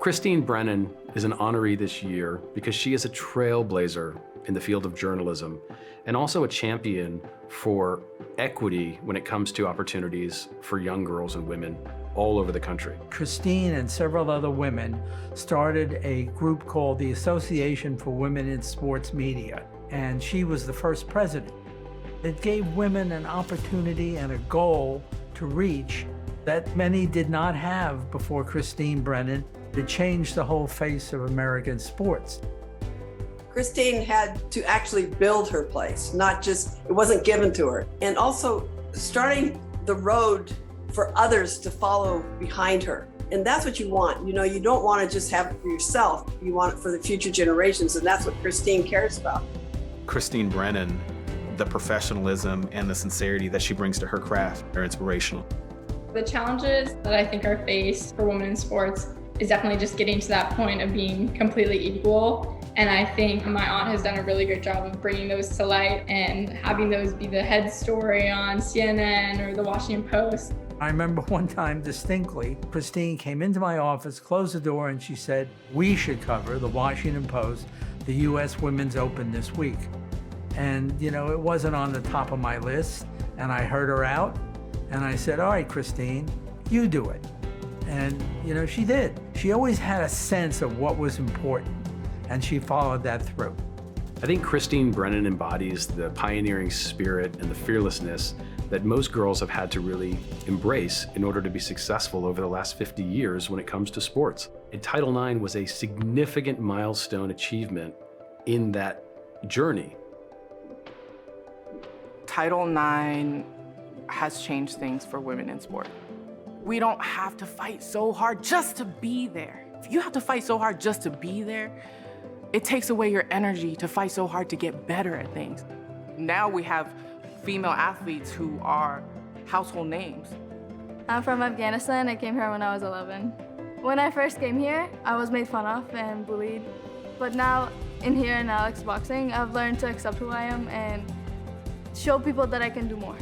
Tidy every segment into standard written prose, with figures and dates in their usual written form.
Christine Brennan is an honoree this year because she is a trailblazer in the field of journalism and also a champion for equity when it comes to opportunities for young girls and women all over the country. Christine and several other women started a group called the Association for Women in Sports Media, and she was the first president. It gave women an opportunity and a goal to reach that many did not have before Christine Brennan. It changed the whole face of American sports. Christine had to actually build her place, not just, it wasn't given to her. And also starting the road for others to follow behind her. And that's what you want. You know, you don't want to just have it for yourself. You want it for the future generations. And that's what Christine cares about. Christine Brennan, the professionalism and the sincerity that she brings to her craft are inspirational. The challenges that I think are faced for women in sports is definitely just getting to that point of being completely equal. And I think my aunt has done a really good job of bringing those to light and having those be the head story on CNN or the Washington Post. I remember one time distinctly, Christine came into my office, closed the door, and she said, "We should cover the Washington Post, the US Women's Open this week." And you know, it wasn't on the top of my list, and I heard her out, and I said, "All right, Christine, you do it." And you know, she did. She always had a sense of what was important, and she followed that through. I think Christine Brennan embodies the pioneering spirit and the fearlessness that most girls have had to really embrace in order to be successful over the last 50 years when it comes to sports. And Title IX was a significant milestone achievement in that journey. Title IX has changed things for women in sport. We don't have to fight so hard just to be there. If you have to fight so hard just to be there, it takes away your energy to fight so hard to get better at things. Now we have female athletes who are household names. I'm from Afghanistan. I came here when I was 11. When I first came here, I was made fun of and bullied. But now, in here in Alex Boxing, I've learned to accept who I am and show people that I can do more.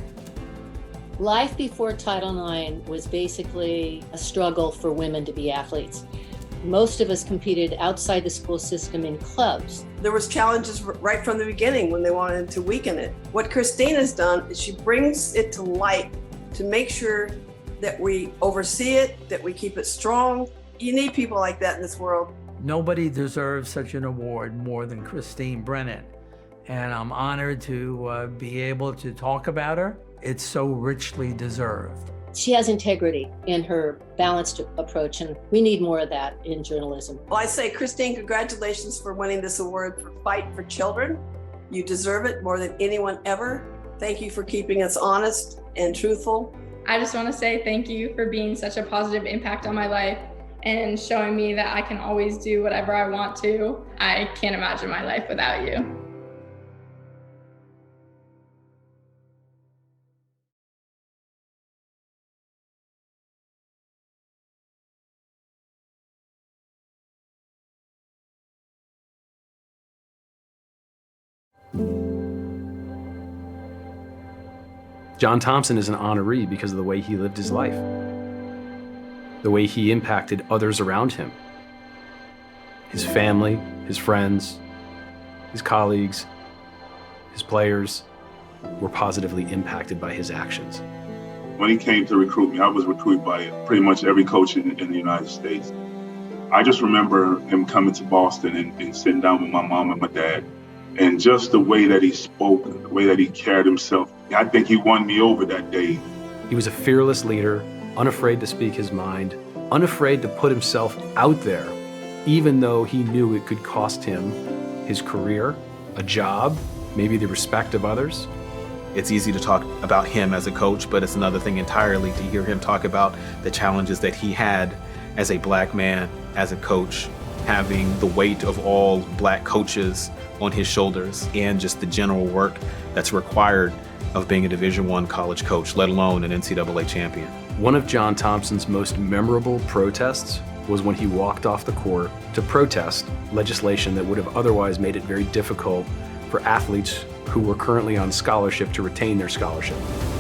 Life before Title IX was basically a struggle for women to be athletes. Most of us competed outside the school system in clubs. There was challenges right from the beginning when they wanted to weaken it. What Christine has done is she brings it to light to make sure that we oversee it, that we keep it strong. You need people like that in this world. Nobody deserves such an award more than Christine Brennan. And I'm honored to be able to talk about her. It's so richly deserved. She has integrity in her balanced approach, and we need more of that in journalism. Well, I say, Christine, congratulations for winning this award for Fight for Children. You deserve it more than anyone ever. Thank you for keeping us honest and truthful. I just want to say thank you for being such a positive impact on my life and showing me that I can always do whatever I want to. I can't imagine my life without you. Jon Thompson is an honoree because of the way he lived his life, the way he impacted others around him, his family, his friends, his colleagues, his players were positively impacted by his actions. When he came to recruit me, I was recruited by pretty much every coach in the United States. I just remember him coming to Boston and sitting down with my mom and my dad. And just the way that he spoke, the way that he carried himself, I think he won me over that day. He was a fearless leader, unafraid to speak his mind, unafraid to put himself out there, even though he knew it could cost him his career, a job, maybe the respect of others. It's easy to talk about him as a coach, but it's another thing entirely to hear him talk about the challenges that he had as a black man, as a coach, having the weight of all black coaches on his shoulders and just the general work that's required of being a Division I college coach, let alone an NCAA champion. One of Jon Thompson's most memorable protests was when he walked off the court to protest legislation that would have otherwise made it very difficult for athletes who were currently on scholarship to retain their scholarship.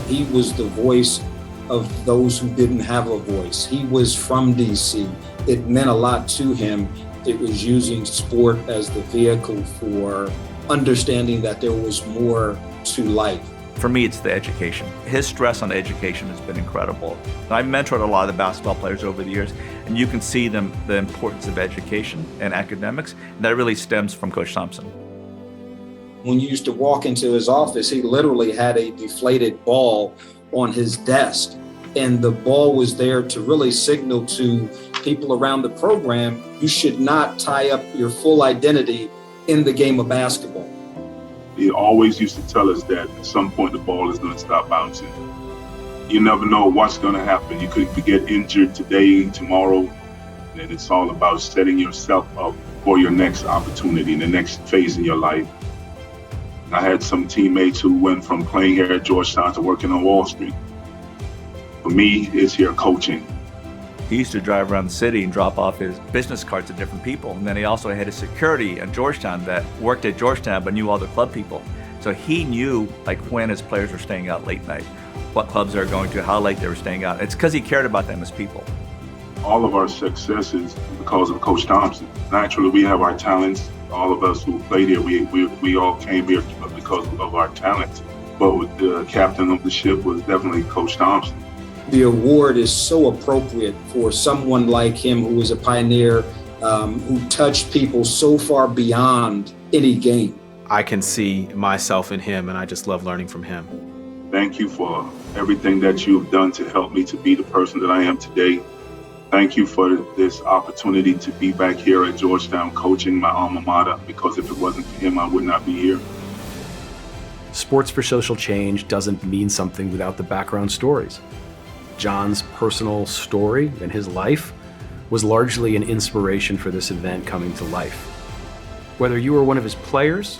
He was the voice of those who didn't have a voice. He was from DC. It meant a lot to him. It was using sport as the vehicle for understanding that there was more to life. For me, it's the education. His stress on education has been incredible. I've mentored a lot of the basketball players over the years, and you can see the importance of education and academics, and that really stems from Coach Thompson. When you used to walk into his office, he literally had a deflated ball on his desk, and the ball was there to really signal to people around the program, you should not tie up your full identity in the game of basketball. He always used to tell us that at some point the ball is going to stop bouncing. You never know what's going to happen. You could get injured today, tomorrow, and it's all about setting yourself up for your next opportunity, the next phase in your life. I had some teammates who went from playing here at Georgetown to working on Wall Street. For me, it's here coaching. He used to drive around the city and drop off his business cards to different people. And then he also had a security at Georgetown that worked at Georgetown but knew all the club people. So he knew like when his players were staying out late night, what clubs they were going to, how late they were staying out. It's because he cared about them as people. All of our success is because of Coach Thompson. Naturally, we have our talents. All of us who played here, we all came here because of our talents. But with the captain of the ship was definitely Coach Thompson. The award is so appropriate for someone like him who was a pioneer, who touched people so far beyond any game. I can see myself in him, and I just love learning from him. Thank you for everything that you've done to help me to be the person that I am today. Thank you for this opportunity to be back here at Georgetown coaching my alma mater, because if it wasn't for him, I would not be here. Sports for social change doesn't mean something without the background stories. Jon's personal story and his life was largely an inspiration for this event coming to life. Whether you were one of his players,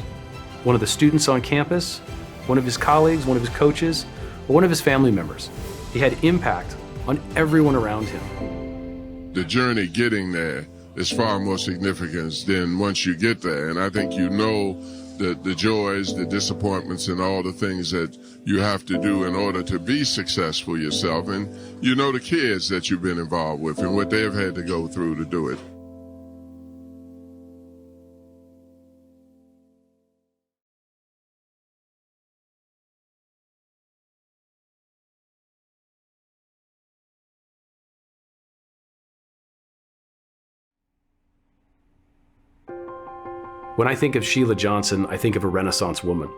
one of the students on campus, one of his colleagues, one of his coaches, or one of his family members, he had impact on everyone around him. The journey getting there is far more significant than once you get there. And I think you know the joys, the disappointments, and all the things that you have to do in order to be successful yourself. And you know the kids that you've been involved with and what they've had to go through to do it. When I think of Sheila Johnson, I think of a Renaissance woman.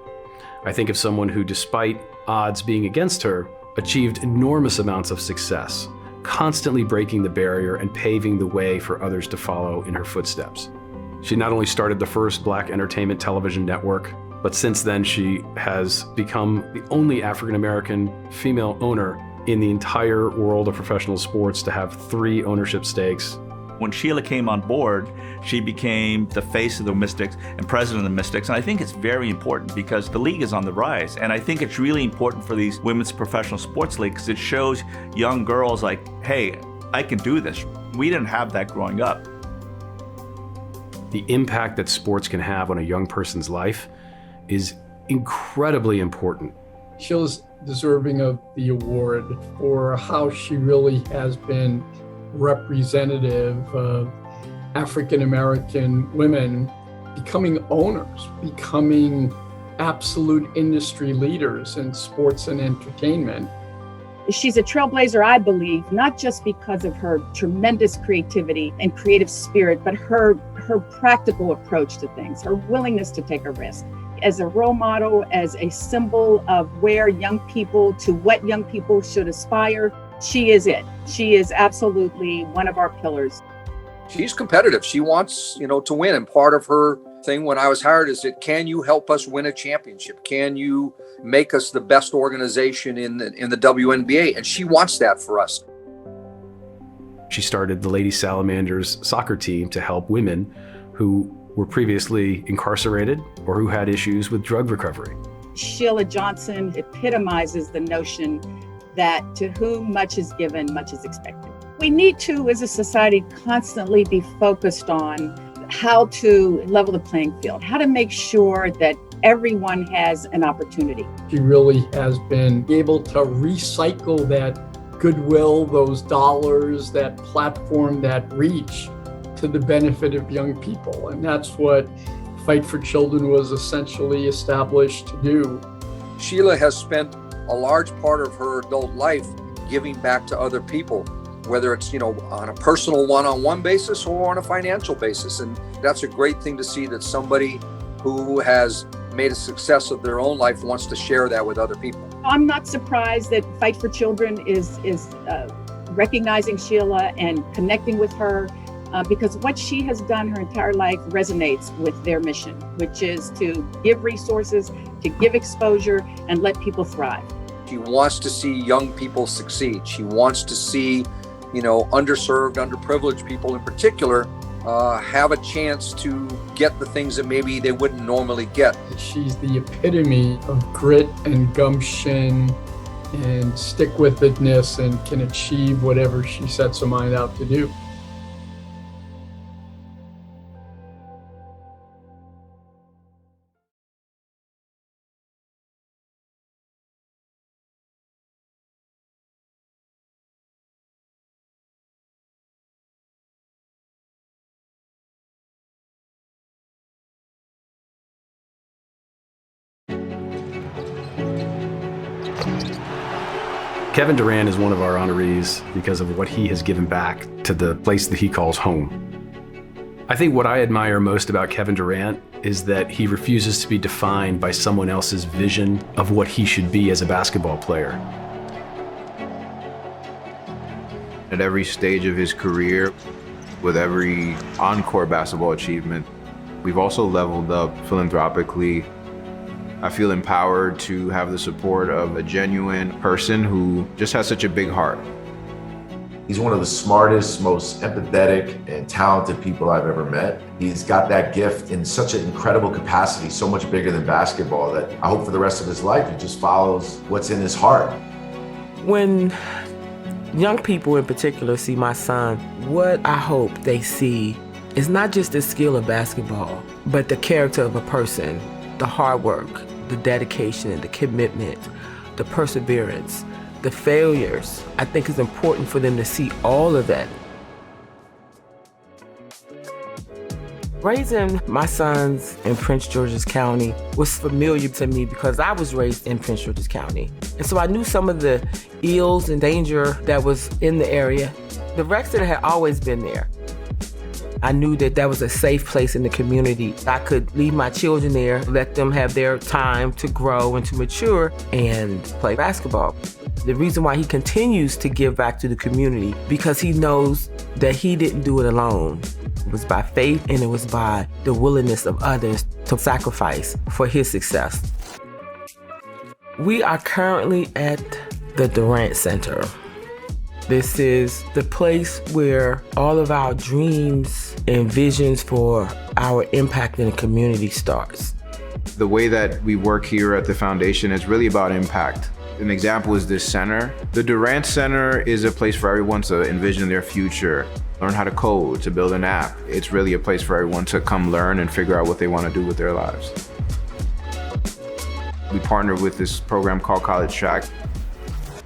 I think of someone who, despite odds being against her, achieved enormous amounts of success, constantly breaking the barrier and paving the way for others to follow in her footsteps. She not only started the first Black entertainment television network, but since then she has become the only African-American female owner in the entire world of professional sports to have 3 ownership stakes. When Sheila came on board, she became the face of the Mystics and president of the Mystics. And I think it's very important because the league is on the rise. And I think it's really important for these women's professional sports leagues because it shows young girls like, hey, I can do this. We didn't have that growing up. The impact that sports can have on a young person's life is incredibly important. Sheila's deserving of the award for how she really has been representative of African-American women becoming owners, becoming absolute industry leaders in sports and entertainment. She's a trailblazer, I believe, not just because of her tremendous creativity and creative spirit, but her practical approach to things, her willingness to take a risk. As a role model, as a symbol of where young people, to what young people should aspire, she is it. She is absolutely one of our pillars. She's competitive. She wants, to win. And part of her thing when I was hired is that, can you help us win a championship? Can you make us the best organization in the WNBA? And she wants that for us. She started the Lady Salamanders soccer team to help women who were previously incarcerated or who had issues with drug recovery. Sheila Johnson epitomizes the notion that to whom much is given, much is expected. We need to, as a society, constantly be focused on how to level the playing field, how to make sure that everyone has an opportunity. She really has been able to recycle that goodwill, those dollars, that platform, that reach to the benefit of young people. And that's what Fight for Children was essentially established to do. SHEILA has spent a large part of her adult life giving back to other people, whether it's, on a personal one-on-one basis or on a financial basis. And that's a great thing to see, that somebody who has made a success of their own life wants to share that with other people. I'm not surprised that Fight for Children is recognizing SHEILA and connecting with her, because what she has done her entire life resonates with their mission, which is to give resources, to give exposure, and let people thrive. She wants to see young people succeed. She wants to see, underserved, underprivileged people in particular have a chance to get the things that maybe they wouldn't normally get. She's the epitome of grit and gumption and stick-with-itness, and can achieve whatever she sets her mind out to do. Kevin Durant is one of our honorees because of what he has given back to the place that he calls home. I think what I admire most about Kevin Durant is that he refuses to be defined by someone else's vision of what he should be as a basketball player. At every stage of his career, with every encore basketball achievement, we've also leveled up philanthropically. I feel empowered to have the support of a genuine person who just has such a big heart. He's one of the smartest, most empathetic and talented people I've ever met. He's got that gift in such an incredible capacity, so much bigger than basketball, that I hope for the rest of his life he just follows what's in his heart. When young people in particular see my son, what I hope they see is not just the skill of basketball, but the character of a person, the hard work, the dedication, the commitment, the perseverance, the failures. I think it's important for them to see all of that. Raising my sons in Prince George's County was familiar to me because I was raised in Prince George's County. And so I knew some of the ills and danger that was in the area. The rec center had always been there. I knew that that was a safe place in the community. I could leave my children there, let them have their time to grow and to mature and play basketball. The reason why he continues to give back to the community, because he knows that he didn't do it alone. It was by faith, and it was by the willingness of others to sacrifice for his success. We are currently at the Durant Center. This is the place where all of our dreams and visions for our impact in the community starts. The way that we work here at the foundation is really about impact. An example is this center. The Durant Center is a place for everyone to envision their future, learn how to code, to build an app. It's really a place for everyone to come learn and figure out what they want to do with their lives. We partnered with this program called College Track.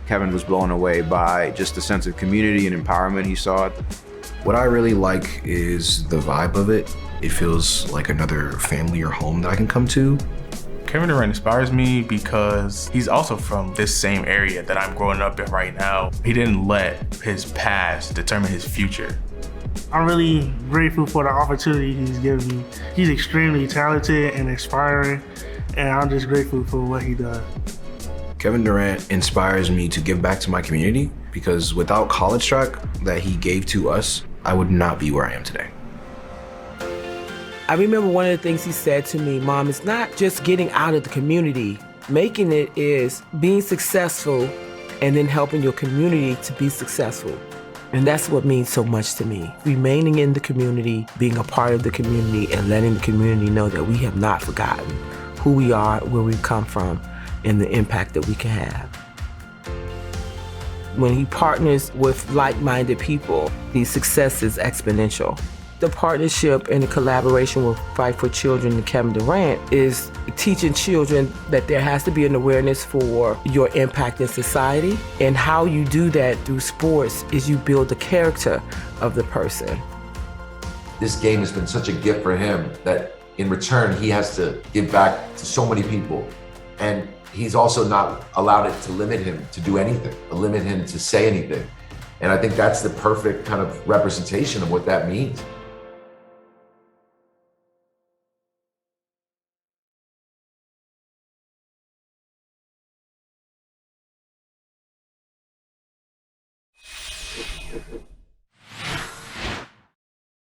Kevin was blown away by just the sense of community and empowerment he saw. What I really like is the vibe of it. It feels like another family or home that I can come to. Kevin Durant inspires me because he's also from this same area that I'm growing up in right now. He didn't let his past determine his future. I'm really grateful for the opportunity he's given me. He's extremely talented and inspiring, and I'm just grateful for what he does. Kevin Durant inspires me to give back to my community, because without College Track that he gave to us, I would not be where I am today. I remember one of the things he said to me, Mom, it's not just getting out of the community. Making it is being successful and then helping your community to be successful. And that's what means so much to me. Remaining in the community, being a part of the community, and letting the community know that we have not forgotten who we are, where we've come from, and the impact that we can have. When he partners with like-minded people, the success is exponential. The partnership and the collaboration with Fight for Children and Kevin Durant is teaching children that there has to be an awareness for your impact in society, and how you do that through sports is you build the character of the person. This game has been such a gift for him that in return, he has to give back to so many people. And he's also not allowed it to limit him to do anything, to limit him to say anything. And I think that's the perfect kind of representation of what that means.